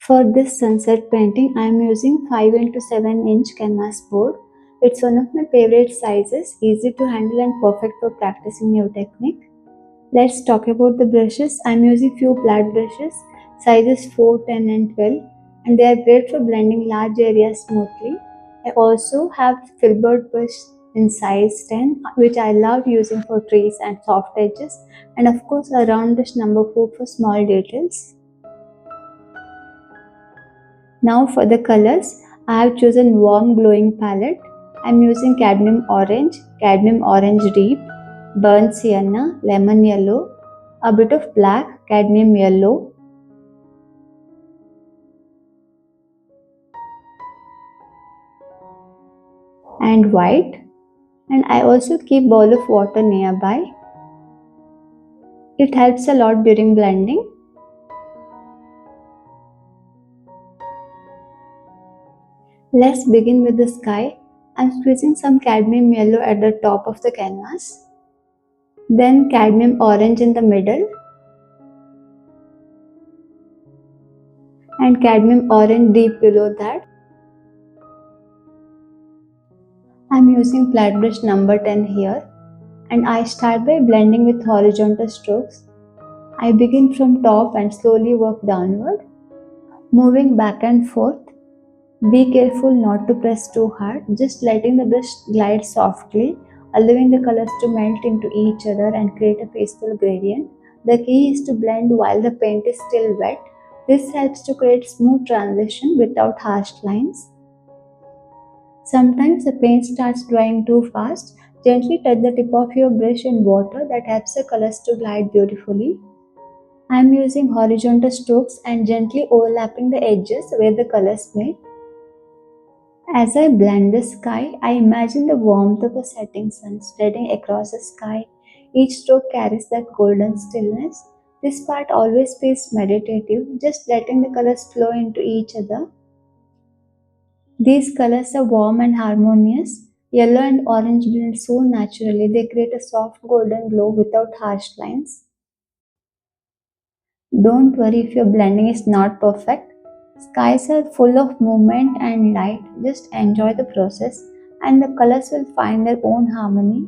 For this sunset painting, I am using 5 into 7 inch canvas board. It's one of my favorite sizes, easy to handle and perfect for practicing new technique. Let's talk about the brushes. I'm using few flat brushes, sizes 4, 10 and 12, and they are great for blending large areas smoothly. I also have filbert brush in size 10, which I love using for trees and soft edges, and of course a round brush number 4 for small details. Now for the colors, I have chosen warm glowing palette. I'm using cadmium orange deep, burnt sienna, lemon yellow, a bit of black, cadmium yellow, and white. And I also keep bowl of water nearby. It helps a lot during blending. Let's begin with the sky. I'm squeezing some cadmium yellow at the top of the canvas, then cadmium orange in the middle, and cadmium orange deep below that. I'm using flat brush number 10 here, and I start by blending with horizontal strokes. I begin from top and slowly work downward, moving back and forth. Be careful not to press too hard, just letting the brush glide softly, allowing the colors to melt into each other and create a peaceful gradient. The key is to blend while the paint is still wet. This helps to create smooth transition without harsh lines. Sometimes the paint starts drying too fast. Gently touch the tip of your brush in water, that helps the colors to glide beautifully. I am using horizontal strokes and gently overlapping the edges where the colors meet. As I blend the sky, I imagine the warmth of a setting sun spreading across the sky. Each stroke carries that golden stillness. This part always feels meditative, just letting the colors flow into each other. These colors are warm and harmonious. Yellow and orange blend so naturally, they create a soft golden glow without harsh lines. Don't worry if your blending is not perfect. Skies are full of movement and light. Just enjoy the process and the colors will find their own harmony.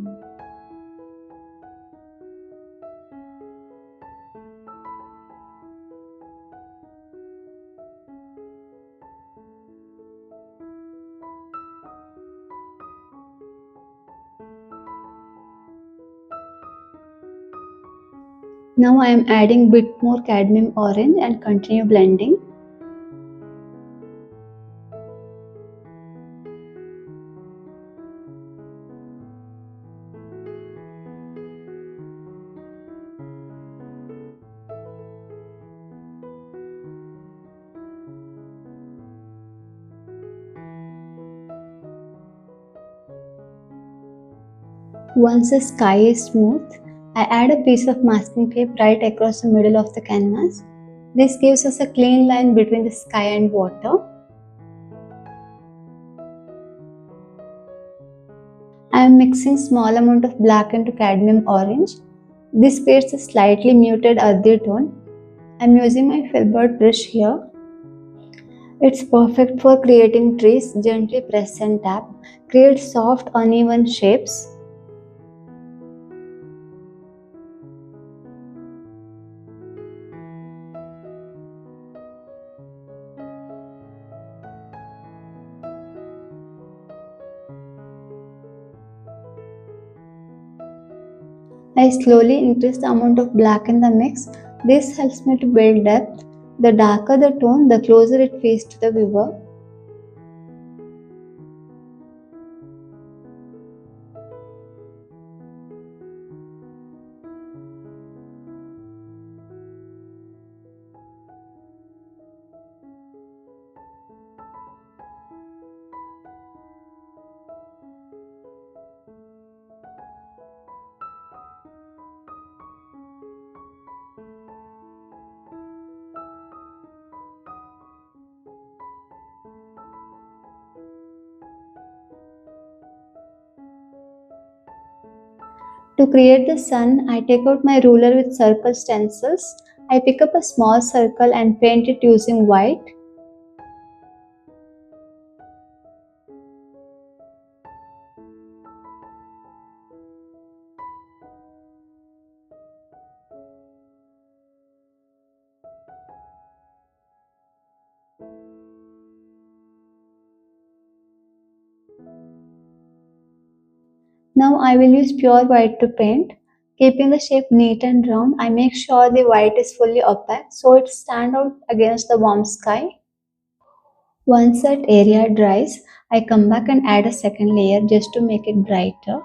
Now I am adding bit more cadmium orange and continue blending. Once the sky is smooth, I add a piece of masking tape right across the middle of the canvas. This gives us a clean line between the sky and water. I am mixing small amount of black into cadmium orange. This creates a slightly muted earthy tone. I am using my filbert brush here. It's perfect for creating trees. Gently press and tap. Create soft uneven shapes. I slowly increase the amount of black in the mix. This helps me to build depth. The darker the tone, the closer it feels to the viewer. To create the sun, I take out my ruler with circle stencils. I pick up a small circle and paint it using white. I will use pure white to paint. Keeping the shape neat and round, I make sure the white is fully opaque so it stands out against the warm sky. Once that area dries, I come back and add a second layer just to make it brighter.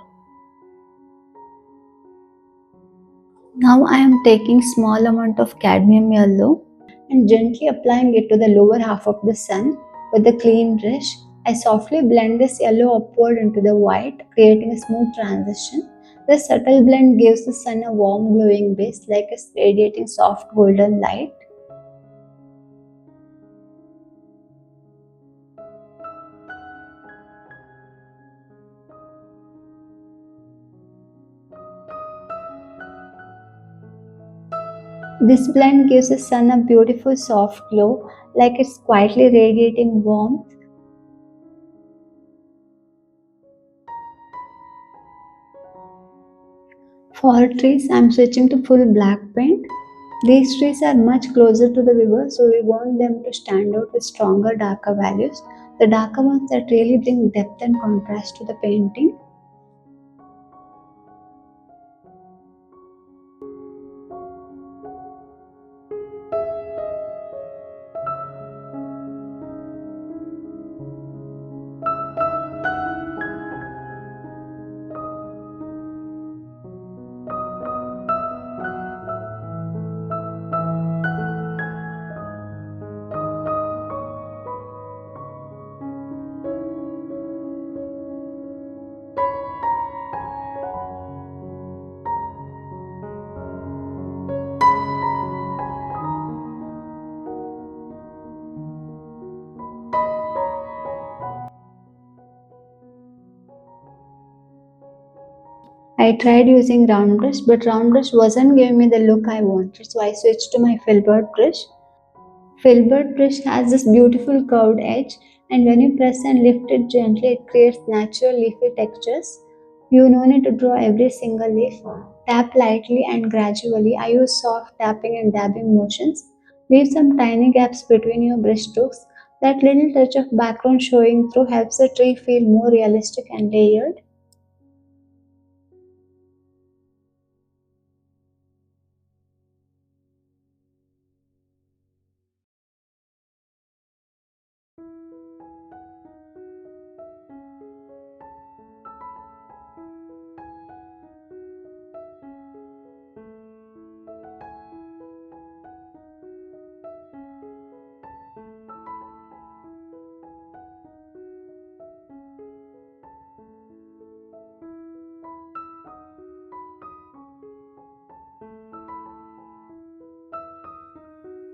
Now I am taking small amount of cadmium yellow and gently applying it to the lower half of the sun with a clean brush. I softly blend this yellow upward into the white, creating a smooth transition. This subtle blend gives the sun a warm glowing base like it's radiating soft golden light. This blend gives the sun a beautiful soft glow like it's quietly radiating warmth. For trees, I'm switching to full black paint. These trees are much closer to the river, so we want them to stand out with stronger, darker values. The darker ones that really bring depth and contrast to the painting. I tried using round brush, but round brush wasn't giving me the look I wanted, so I switched to my filbert brush. Filbert brush has this beautiful curved edge, and when you press and lift it gently, it creates natural leafy textures. You no need to draw every single leaf. Tap lightly and gradually. I use soft tapping and dabbing motions. Leave some tiny gaps between your brush strokes. That little touch of background showing through helps the tree feel more realistic and layered.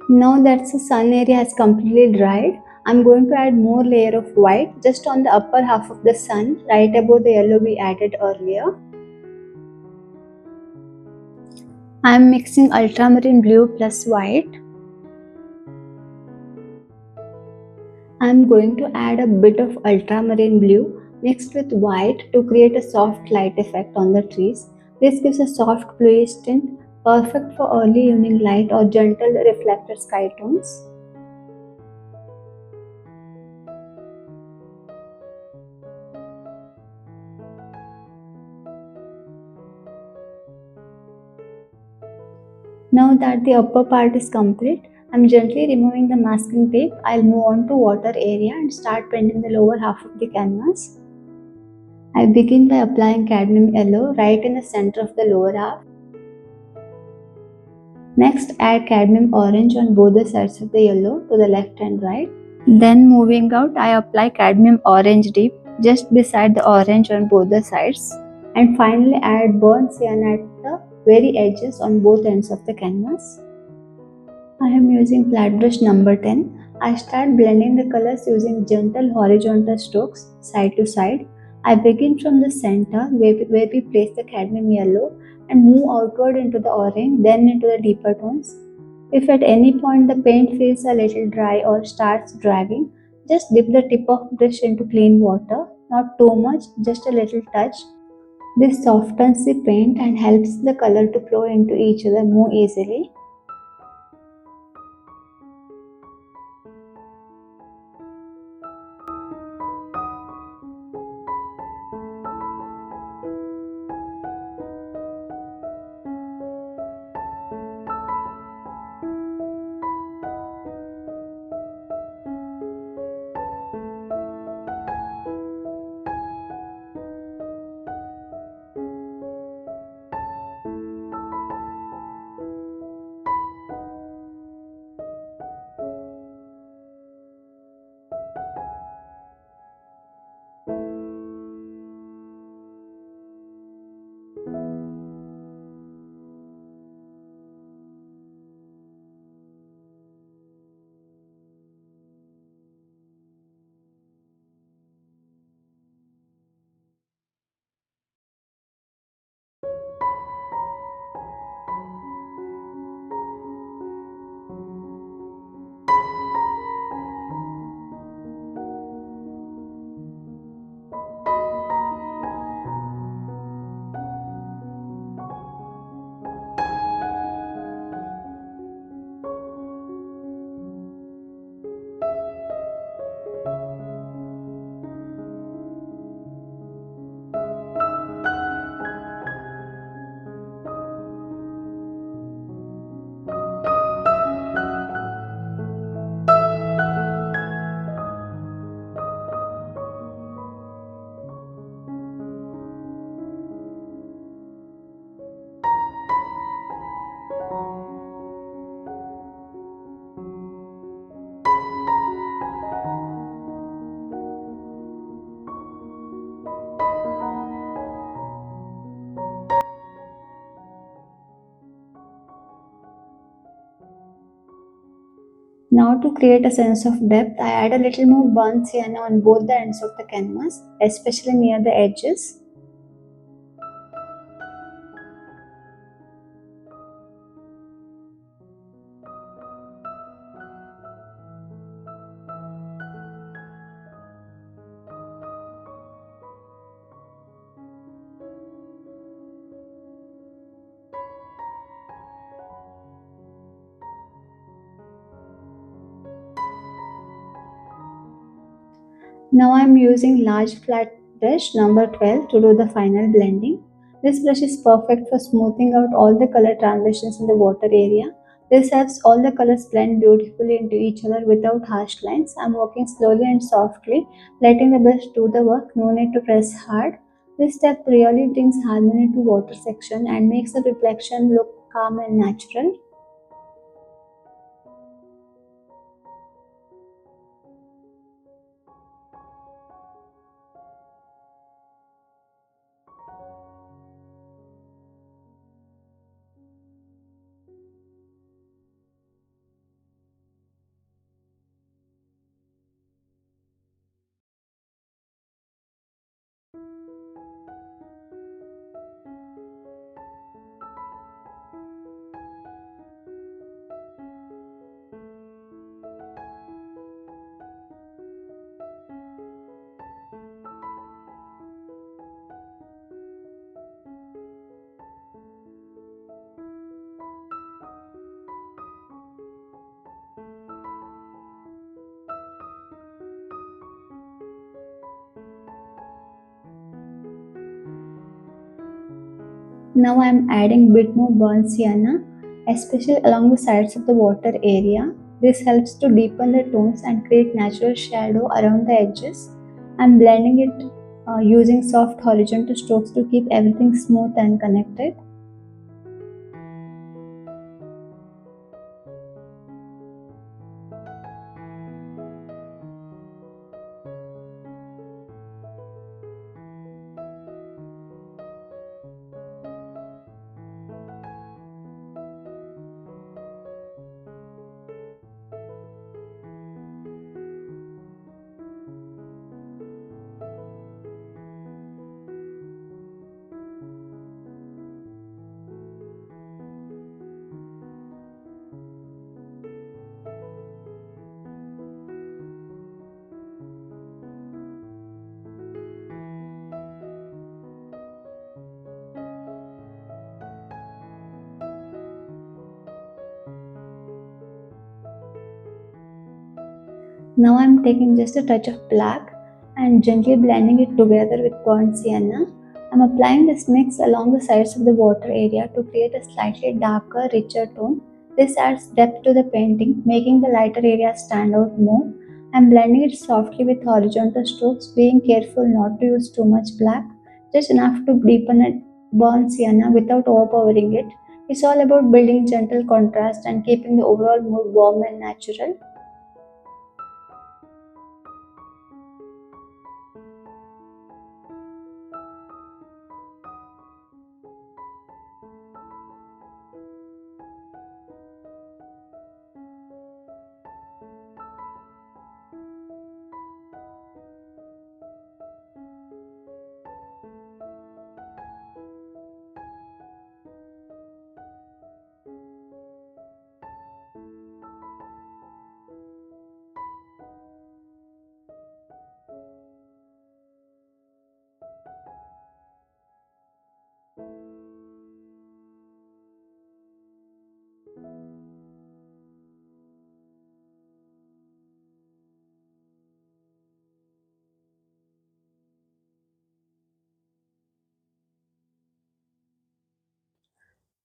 Now that the sun area has completely dried, I'm going to add more layer of white just on the upper half of the sun, right above the yellow we added earlier. I'm mixing ultramarine blue plus white. I'm going to add a bit of ultramarine blue mixed with white to create a soft light effect on the trees. This gives a soft bluish tint, perfect for early evening light or gentle reflected sky tones. Now that the upper part is complete, I'm gently removing the masking tape. I'll move on to water area and start painting the lower half of the canvas. I begin by applying cadmium yellow right in the center of the lower half. Next, add cadmium orange on both the sides of the yellow to the left and right. Then moving out, I apply cadmium orange deep just beside the orange on both the sides. And finally add burnt cyan at the very edges on both ends of the canvas. I am using flat brush number 10. I start blending the colors using gentle horizontal strokes side to side. I begin from the center where we place the cadmium yellow and move outward into the orange, then into the deeper tones. If at any point the paint feels a little dry or starts dragging, just dip the tip of brush into clean water, not too much, just a little touch. This softens the paint and helps the color to flow into each other more easily. Now to create a sense of depth, I add a little more burnt sienna on both the ends of the canvas, especially near the edges. Now I am using large flat brush number 12 to do the final blending. This brush is perfect for smoothing out all the color transitions in the water area. This helps all the colors blend beautifully into each other without harsh lines. I am working slowly and softly, letting the brush do the work, no need to press hard. This step really brings harmony to water section and makes the reflection look calm and natural. Now I am adding bit more burnt sienna, especially along the sides of the water area. This helps to deepen the tones and create natural shadow around the edges. I am blending it using soft horizontal strokes to keep everything smooth and connected. Now I am taking just a touch of black and gently blending it together with burnt sienna. I am applying this mix along the sides of the water area to create a slightly darker, richer tone. This adds depth to the painting, making the lighter area stand out more. I am blending it softly with horizontal strokes, being careful not to use too much black, just enough to deepen a burnt sienna without overpowering it. It's all about building gentle contrast and keeping the overall mood warm and natural.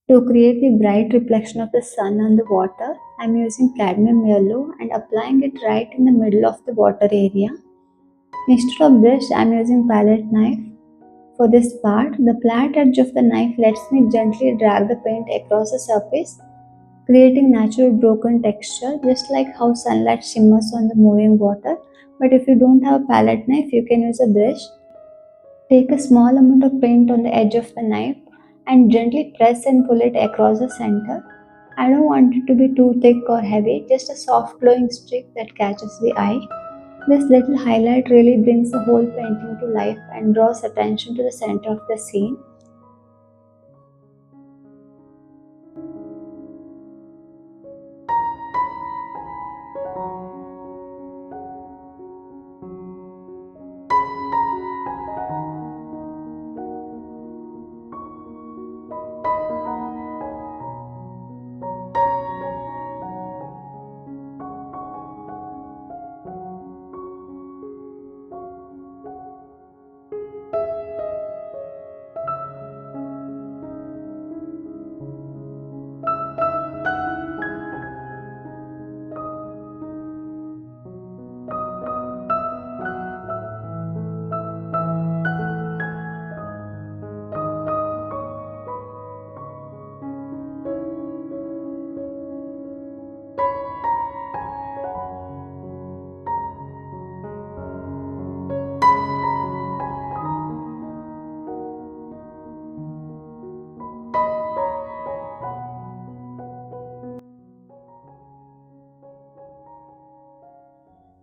To create the bright reflection of the sun on the water, I am using cadmium yellow and applying it right in the middle of the water area. Instead of brush, I am using palette knife. For this part, the flat edge of the knife lets me gently drag the paint across the surface, creating natural broken texture, just like how sunlight shimmers on the moving water. But if you don't have a palette knife, you can use a brush. Take a small amount of paint on the edge of the knife and gently press and pull it across the center. I don't want it to be too thick or heavy, just a soft glowing streak that catches the eye. This little highlight really brings the whole painting to life and draws attention to the center of the scene.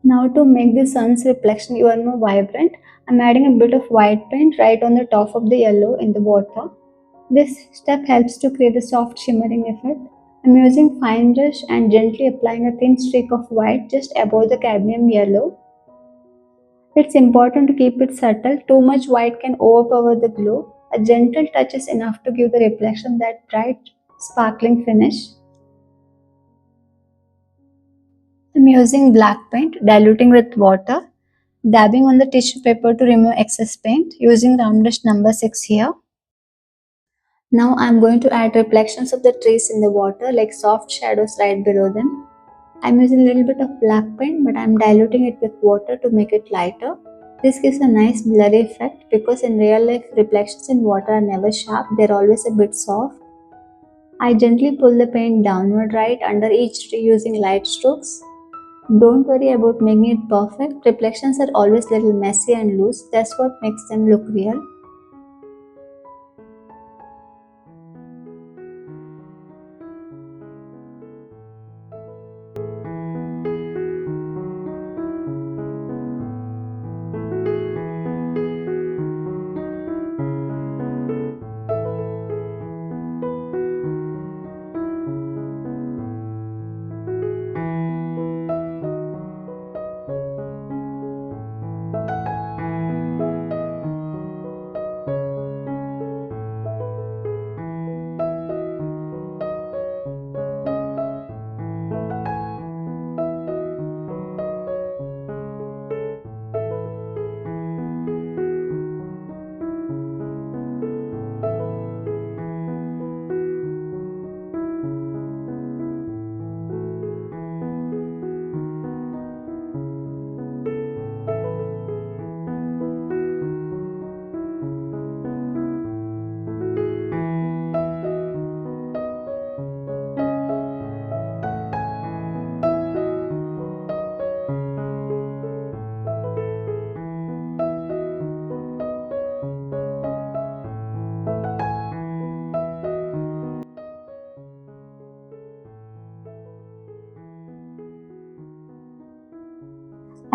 Now to make the sun's reflection even more vibrant, I'm adding a bit of white paint right on the top of the yellow in the water. This step helps to create a soft shimmering effect. I'm using fine brush and gently applying a thin streak of white just above the cadmium yellow. It's important to keep it subtle, too much white can overpower the glow. A gentle touch is enough to give the reflection that bright, sparkling finish. I'm using black paint, diluting with water, dabbing on the tissue paper to remove excess paint, using round brush number 6 here. Now I'm going to add reflections of the trees in the water like soft shadows right below them. I'm using a little bit of black paint but I'm diluting it with water to make it lighter. This gives a nice blurry effect because in real life reflections in water are never sharp, they're always a bit soft. I gently pull the paint downward right under each tree using light strokes. Don't worry about making it perfect, reflections are always a little messy and loose, that's what makes them look real.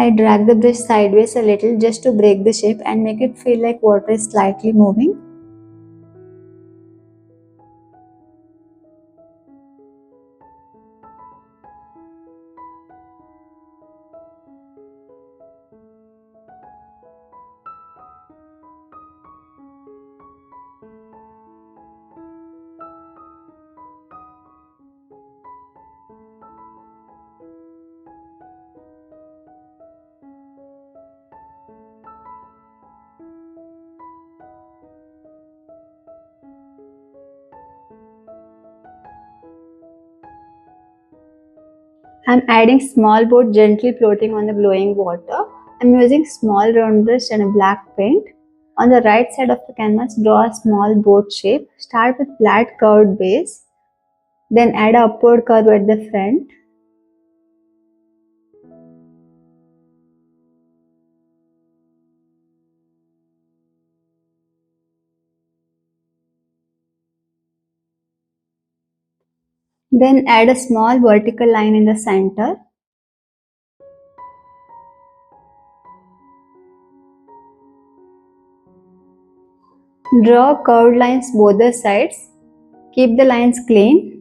I drag the brush sideways a little just to break the shape and make it feel like water is slightly moving. I'm adding small boat gently floating on the glowing water. I'm using small round brush and a black paint. On the right side of the canvas, draw a small boat shape. Start with flat curved base, then add a upward curve at the front. Then add a small vertical line in the center. Draw curved lines both the sides. Keep the lines clean.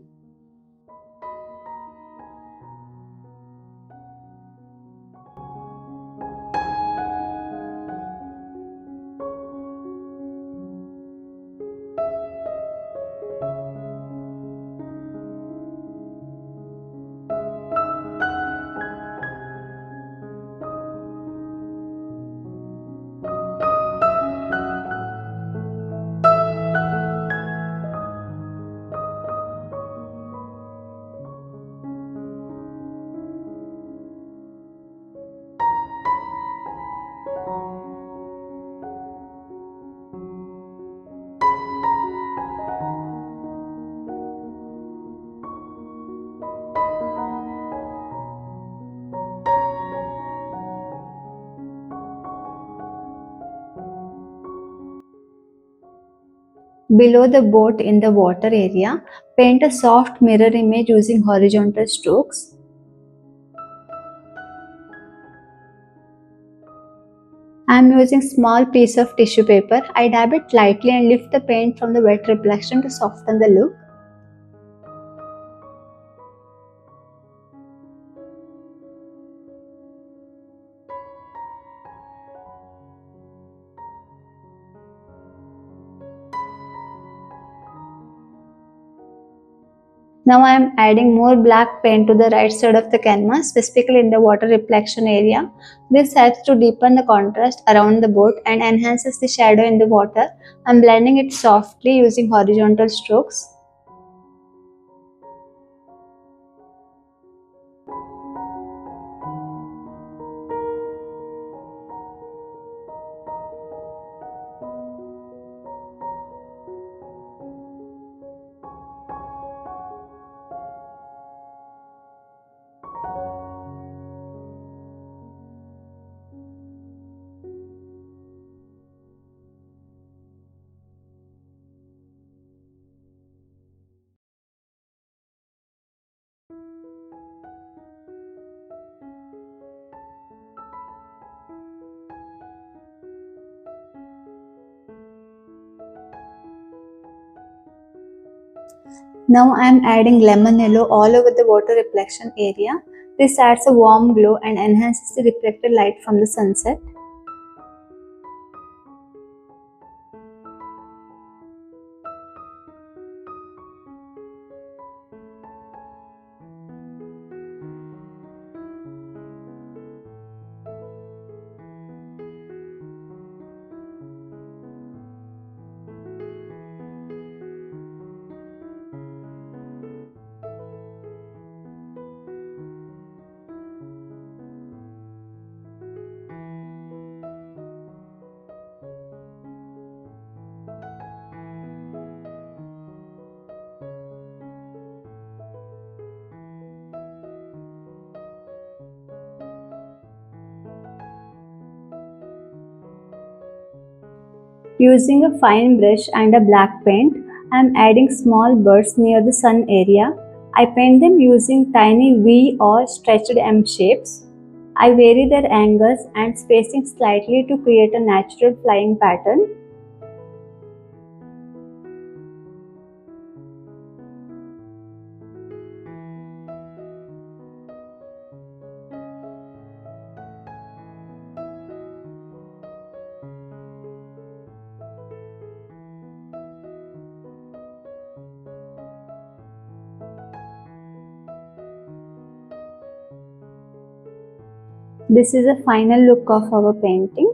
Below the boat in the water area, paint a soft mirror image using horizontal strokes. I am using small piece of tissue paper. I dab it lightly and lift the paint from the wet reflection to soften the look. Now I am adding more black paint to the right side of the canvas, specifically in the water reflection area. This helps to deepen the contrast around the boat and enhances the shadow in the water. I am blending it softly using horizontal strokes. Now I am adding lemon yellow all over the water reflection area. This adds a warm glow and enhances the reflected light from the sunset. Using a fine brush and a black paint, I am adding small birds near the sun area. I paint them using tiny V or stretched M shapes. I vary their angles and spacing slightly to create a natural flying pattern. This is a final look of our painting.